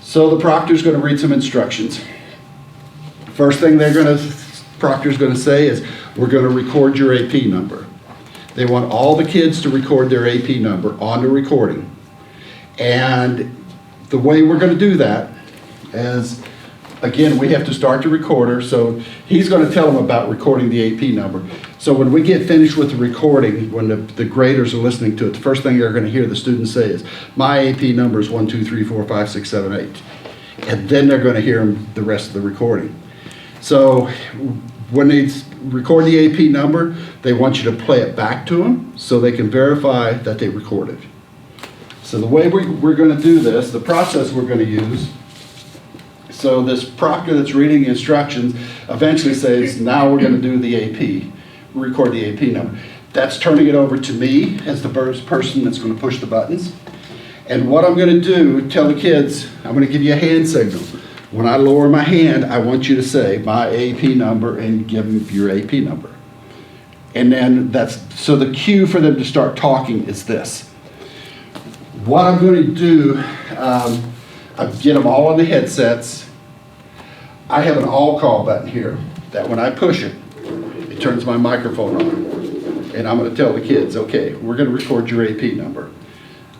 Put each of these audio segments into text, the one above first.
So the proctor's going to read some instructions. First thing proctor's going to say is, we're going to record your AP number. They want all the kids to record their AP number on the recording. And the way we're going to do that is, again, we have to start the recorder. So he's going to tell them about recording the AP number. So when we get finished with the recording, when the graders are listening to it, the first thing they're going to hear the students say is, my AP number is 1, 2, 3, 4, 5, 6, 7, 8. And then they're going to hear the rest of the recording. So when they record the AP number, they want you to play it back to them so they can verify that they recorded. So the way we're going to do this, the process we're going to use, so this proctor that's reading the instructions eventually says, now we're going to do the AP, record the AP number. That's turning it over to me as the person that's going to push the buttons. And what I'm going to do, tell the kids, I'm going to give you a hand signal. When I lower my hand, I want you to say my AP number and give them your AP number. And then so the cue for them to start talking is this. What I'm going to do, I get them all on the headsets. I have an all call button here that when I push it, it turns my microphone on. And I'm going to tell the kids, okay, we're going to record your AP number.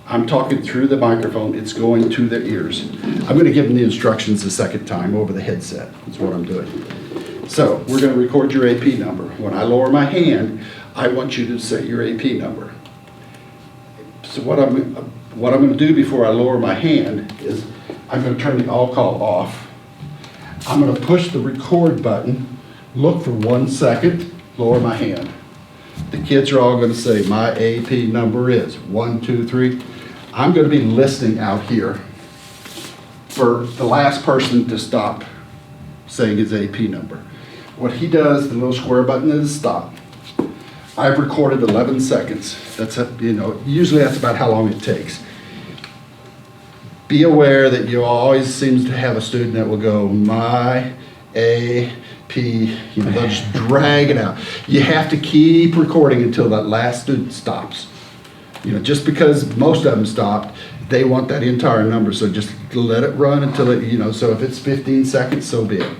I'm talking through the microphone, it's going to their ears. I'm going to give them the instructions a second time over the headset, that's what I'm doing. So, we're going to record your AP number. When I lower my hand, I want you to say your AP number. So what I'm going to do before I lower my hand is, I'm going to turn the all call off. I'm going to push the record button, look for 1 second, lower my hand. The kids are all going to say, my AP number is 1, 2, 3. I'm going to be listening out here for the last person to stop saying his AP number. What he does, the little square button is stop. I've recorded 11 seconds. Usually that's about how long it takes. Be aware that you always seem to have a student that will go, my AP, they'll just drag it out. You have to keep recording until that last student stops. Just because most of them stopped, they want that entire number, so just let it run until it, so if it's 15 seconds, so be it.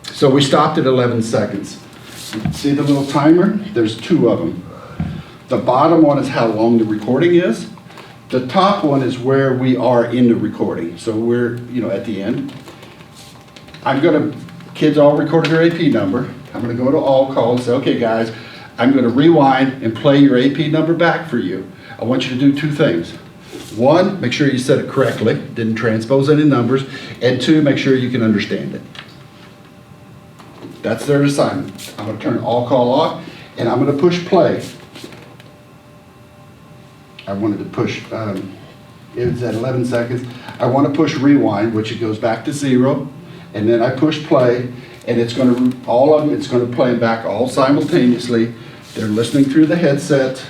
So we stopped at 11 seconds. See the little timer? There's 2 of them. The bottom one is how long the recording is. The top one is where we are in the recording. So we're, at the end. Kids all recorded their AP number. I'm going to go to all call and say, okay guys, I'm going to rewind and play your AP number back for you. I want you to do 2 things. 1, make sure you said it correctly, didn't transpose any numbers. And 2, make sure you can understand it. That's their assignment. I'm going to turn all call off and I'm going to push play. I wanted to push, it was at 11 seconds. I want to push rewind, which it goes back to 0. And then I push play, and it's going to, all of them, it's going to play them back all simultaneously. They're listening through the headset,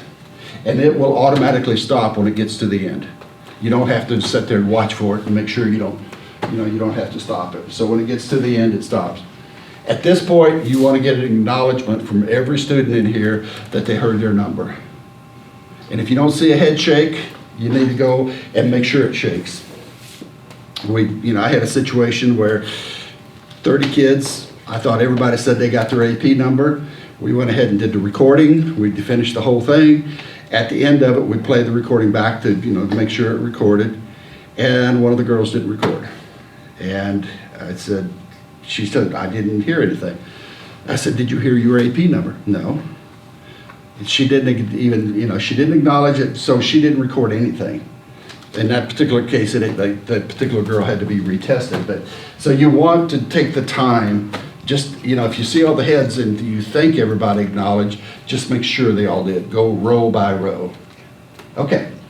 and it will automatically stop when it gets to the end. You don't have to sit there and watch for it and make sure you don't have to stop it. So when it gets to the end, it stops. At this point, you want to get an acknowledgement from every student in here that they heard their number. And if you don't see a head shake, you need to go and make sure it shakes. I had a situation where 30 kids, I thought everybody said they got their AP number. We went ahead and did the recording. We finished the whole thing. At the end of it, we played the recording back to make sure it recorded. And one of the girls didn't record. And she said, I didn't hear anything. I said, did you hear your AP number? No. She didn't even, she didn't acknowledge it, so she didn't record anything. In that particular case, that particular girl had to be retested. But so you want to take the time, just, if you see all the heads and you think everybody acknowledged, just make sure they all did. Go row by row. Okay.